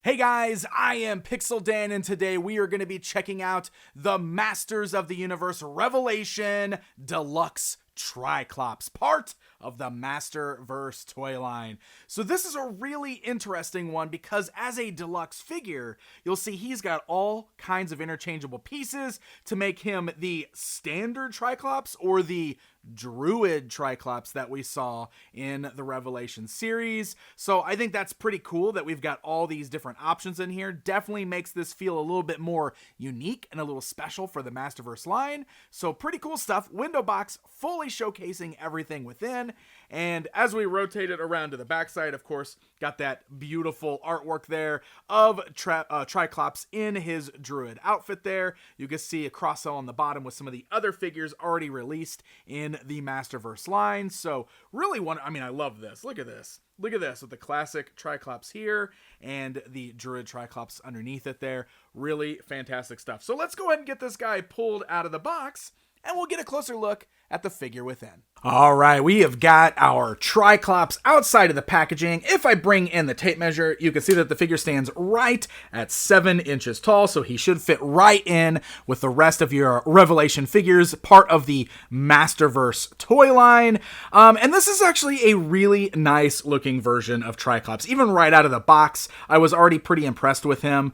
Hey guys, I am Pixel Dan, and today we are going to be checking out the Masters of the Universe Revelation Deluxe Tri-Klops, part of the Masterverse toy line. So this is a really interesting one because as a deluxe figure, you'll see he's got all kinds of interchangeable pieces to make him the standard Tri-Klops or the Druid Tri-Klops that we saw in the Revelation series. So I think that's pretty cool that we've got all these different options in here. Definitely makes this feel a little bit more unique and a little special for the Masterverse line. So pretty cool stuff. Window box fully showcasing everything within. And as we rotate it around to the backside, of course, got that beautiful artwork there of Tri-Klops in his Druid outfit there. You can see a cross-sell on the bottom with some of the other figures already released in the Masterverse line. So really I love this. Look at this. Look at this with the classic Tri-Klops here and the Druid Tri-Klops underneath it there. Really fantastic stuff. So let's go ahead and get this guy pulled out of the box and we'll get a closer look at the figure within. All right, we have got our Tri-Klops outside of the packaging. If I bring in the tape measure, you can see that the figure stands right at 7 inches tall, so he should fit right in with the rest of your Revelation figures, part of the Masterverse toy line. And this is actually a really nice looking version of Tri-Klops. Even right out of the box, I was already pretty impressed with him.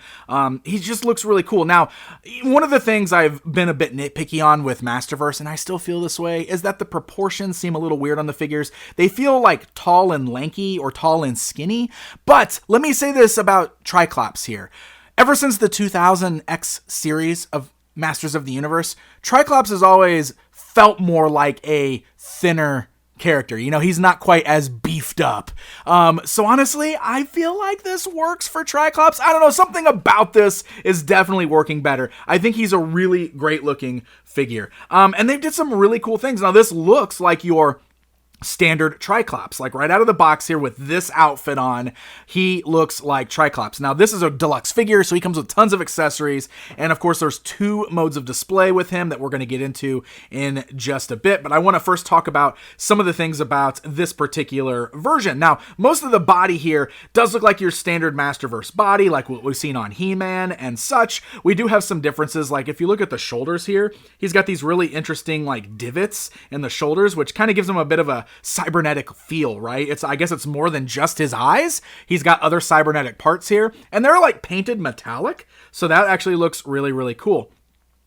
He just looks really cool. Now, one of the things I've been a bit nitpicky on with Masterverse, and I still feel this way, is that the proportions seem a little weird on the figures. They feel like tall and lanky or tall and skinny. But let me say this about Tri-Klops here. Ever since the 2000X series of Masters of the Universe, Tri-Klops has always felt more like a thinner character. You know, he's not quite as beefed up. So honestly, I feel like this works for Tri-Klops. I don't know, something about this is definitely working better. I think he's a really great looking figure. And they did some really cool things. Now this looks like your standard Tri-Klops, like right out of the box here with this outfit on, he looks like Tri-Klops. Now this is a deluxe figure, so he comes with tons of accessories, and of course there's 2 modes of display with him that we're going to get into in just a bit, but I want to first talk about some of the things about this particular version. Now, most of the body here does look like your standard Masterverse body, like what we've seen on He-Man and such. We do have some differences, like if you look at the shoulders here, he's got these really interesting like divots in the shoulders, which kind of gives him a bit of a cybernetic feel, right? I guess it's more than just his eyes. He's got other cybernetic parts here, and they're like painted metallic, so that actually looks really, really cool.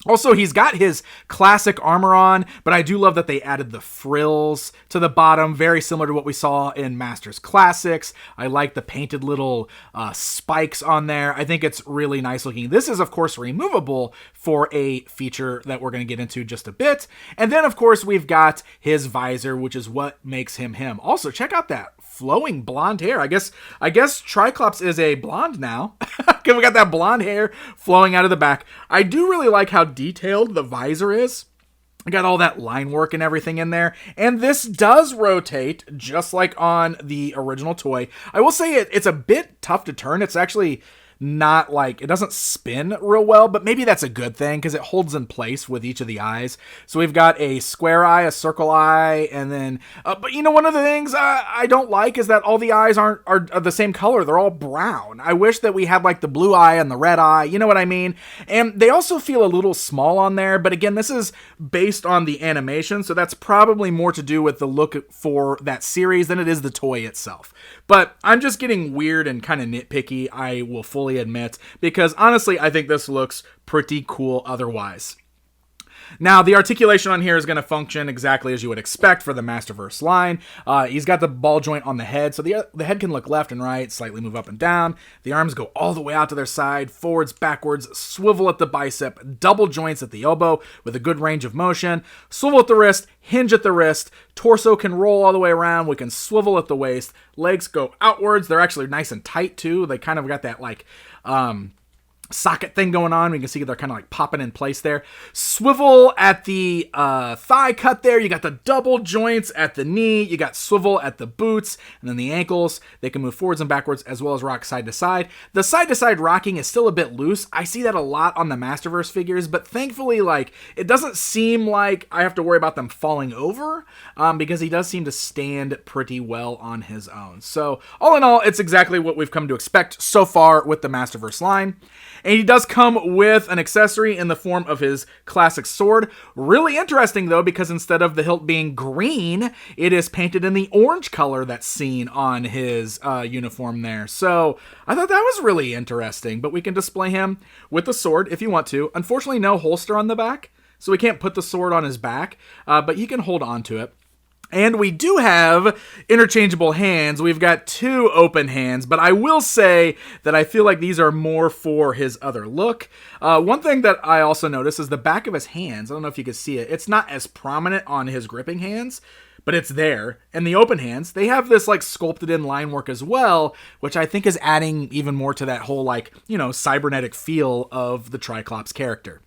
Also, he's got his classic armor on, but I do love that they added the frills to the bottom, very similar to what we saw in Masters Classics. I like the painted little spikes on there. I think it's really nice looking. This is, of course, removable for a feature that we're going to get into just a bit. And then, of course, we've got his visor, which is what makes him him. Also, check out that flowing blonde hair. I guess Tri-Klops is a blonde now. We got that blonde hair flowing out of the back. I do really like how detailed the visor is. I got all that line work and everything in there. And this does rotate just like on the original toy. I will say it's a bit tough to turn. It's actually not like, it doesn't spin real well, but maybe that's a good thing because it holds in place with each of the eyes. So we've got a square eye, a circle eye, and then, but you know, one of the things I don't like is that all the eyes are the same color. They're all brown. I wish that we had like the blue eye and the red eye, you know what I mean? And they also feel a little small on there, but again, this is based on the animation, so that's probably more to do with the look for that series than it is the toy itself. But I'm just getting weird and kind of nitpicky, I will fully admit, because honestly, I think this looks pretty cool otherwise. Now, the articulation on here is going to function exactly as you would expect for the Masterverse line. He's got the ball joint on the head, so the head can look left and right, slightly move up and down. The arms go all the way out to their side, forwards, backwards, swivel at the bicep, double joints at the elbow with a good range of motion, swivel at the wrist, hinge at the wrist, torso can roll all the way around, we can swivel at the waist, legs go outwards. They're actually nice and tight too. They kind of got that like socket thing going on. We can see they're kind of like popping in place there. Swivel at the thigh cut there. You got the double joints at the knee. You got swivel at the boots, and then the ankles. They can move forwards and backwards as well as rock side to side. The side to side rocking is still a bit loose. I see that a lot on the Masterverse figures, but thankfully, like, it doesn't seem like I have to worry about them falling over because he does seem to stand pretty well on his own. So all in all, it's exactly what we've come to expect so far with the Masterverse line. And he does come with an accessory in the form of his classic sword. Really interesting, though, because instead of the hilt being green, it is painted in the orange color that's seen on his uniform there. So I thought that was really interesting. But we can display him with the sword if you want to. Unfortunately, no holster on the back, so we can't put the sword on his back, but you can hold on to it. And we do have interchangeable hands. We've got 2 open hands, but I will say that I feel like these are more for his other look. One thing that I also noticed is the back of his hands. I don't know if you can see it. It's not as prominent on his gripping hands, but it's there. And the open hands, they have this like sculpted in line work as well, which I think is adding even more to that whole like, you know, cybernetic feel of the Tri-Klops character.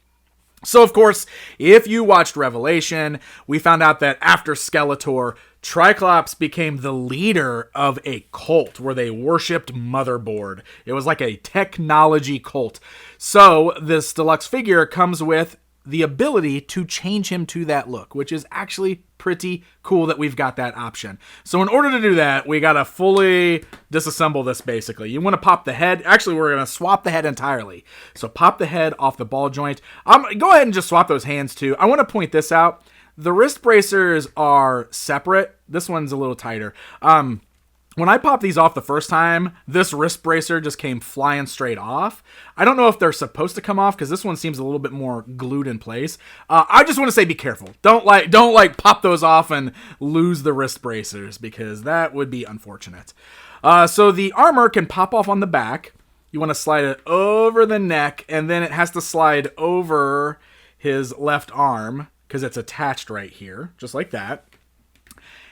So, of course, if you watched Revelation, we found out that after Skeletor, Tri-Klops became the leader of a cult where they worshipped Motherboard. It was like a technology cult. So, this deluxe figure comes with the ability to change him to that look, which is actually pretty cool that we've got that option. So in order to do that, we got to fully disassemble this basically. You want to pop the head. Actually, we're going to swap the head entirely. So pop the head off the ball joint. Go ahead and just swap those hands too. I want to point this out. The wrist bracers are separate. This one's a little tighter. When I popped these off the first time, this wrist bracer just came flying straight off. I don't know if they're supposed to come off because this one seems a little bit more glued in place. I just want to say be careful. Don't pop those off and lose the wrist bracers because that would be unfortunate. So the armor can pop off on the back. You want to slide it over the neck, and then it has to slide over his left arm because it's attached right here, just like that.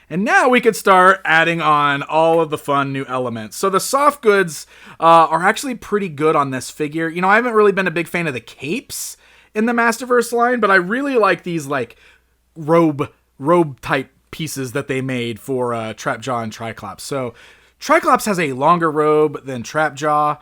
And now we could start adding on all of the fun new elements. So the soft goods are actually pretty good on this figure. You know, I haven't really been a big fan of the capes in the Masterverse line, but I really like these like robe type pieces that they made for Trapjaw and Tri-Klops. So Tri-Klops has a longer robe than Trapjaw.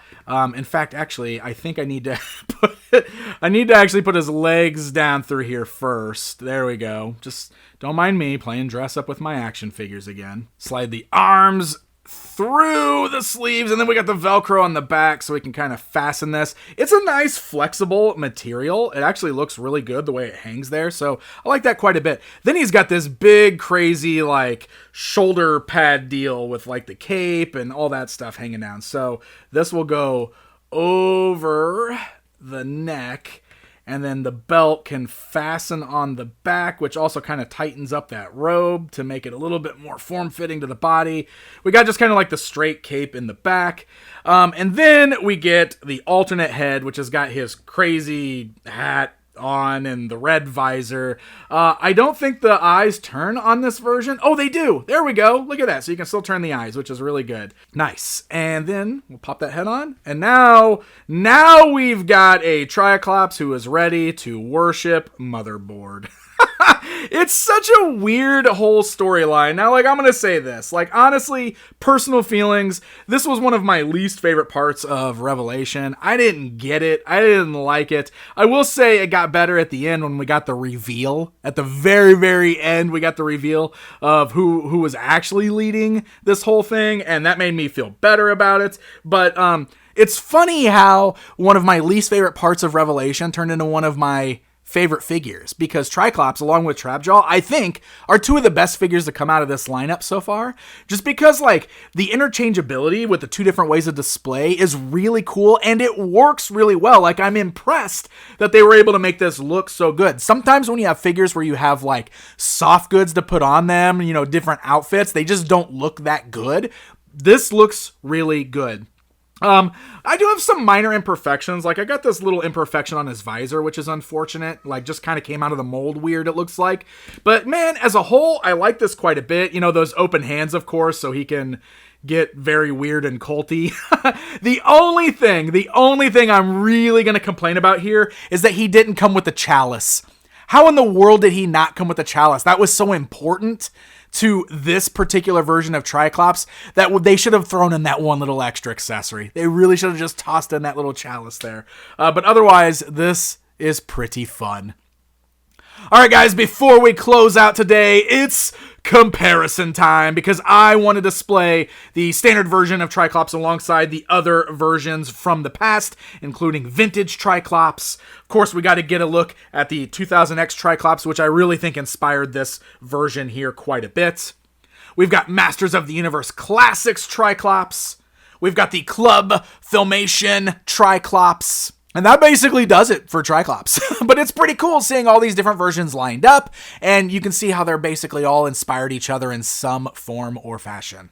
In fact, actually, I think I need to actually put his legs down through here first. There we go. Just don't mind me playing dress up with my action figures again. Slide the arms through the sleeves, and then we got the Velcro on the back so we can kind of fasten this. It's a nice flexible material. It actually looks really good the way it hangs there, so I like that quite a bit. Then he's got this big crazy like shoulder pad deal with like the cape and all that stuff hanging down. So this will go over the neck, and then the belt can fasten on the back, which also kind of tightens up that robe to make it a little bit more form-fitting to the body. We got just kind of like the straight cape in the back. And then we get the alternate head, which has got his crazy hat on and the red visor. I don't think the eyes turn on this version. Oh, they do. There we go. Look at that. So you can still turn the eyes, which is really good. Nice. And then we'll pop that head on. And now we've got a Tri-Klops who is ready to worship Motherboard. It's such a weird whole storyline. Now, like, I'm going to say this. Like, honestly, personal feelings, this was one of my least favorite parts of Revelation. I didn't get it. I didn't like it. I will say it got better at the end when we got the reveal. At the very, very end, we got the reveal of who was actually leading this whole thing, and that made me feel better about it. But it's funny how one of my least favorite parts of Revelation turned into one of my favorite figures, because Tri-Klops, along with Trapjaw, I think are two of the best figures to come out of this lineup so far, just because like the interchangeability with the two different ways of display is really cool and it works really well. Like, I'm impressed that they were able to make this look so good. Sometimes when you have figures where you have like soft goods to put on them, you know, different outfits, they just don't look that good. This looks really good. I do have some minor imperfections. Like, I got this little imperfection on his visor, which is unfortunate. Like, just kind of came out of the mold weird, it looks like. But man, as a whole, I like this quite a bit. You know, those open hands, of course, so he can get very weird and culty. The only thing I'm really going to complain about here is that he didn't come with the chalice. How in the world did he not come with the chalice? That was so important to this particular version of Tri-Klops that they should have thrown in that one little extra accessory. They really should have just tossed in that little chalice there. But otherwise, this is pretty fun. All right, guys, before we close out today, it's comparison time, because I want to display the standard version of Tri-Klops alongside the other versions from the past, including vintage Tri-Klops. Of course, we got to get a look at the 2000X Tri-Klops, which I really think inspired this version here quite a bit. We've got Masters of the Universe Classics Tri-Klops. We've got the Club Filmation Tri-Klops. And that basically does it for Tri-Klops. But it's pretty cool seeing all these different versions lined up, and you can see how they're basically all inspired each other in some form or fashion.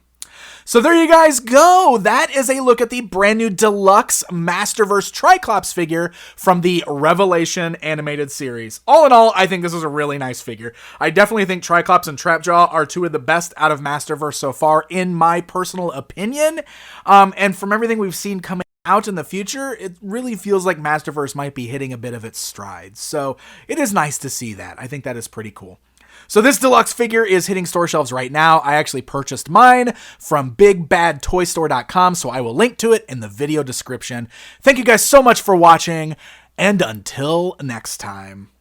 So there you guys go. That is a look at the brand new deluxe Masterverse Tri-Klops figure from the Revelation animated series. All in all, I think this is a really nice figure. I definitely think Tri-Klops and Trapjaw are two of the best out of Masterverse so far, in my personal opinion. And from everything we've seen coming out in the future, it really feels like Masterverse might be hitting a bit of its stride. So it is nice to see that. I think that is pretty cool. So this deluxe figure is hitting store shelves right now. I actually purchased mine from BigBadToyStore.com, so I will link to it in the video description. Thank you guys so much for watching, and until next time.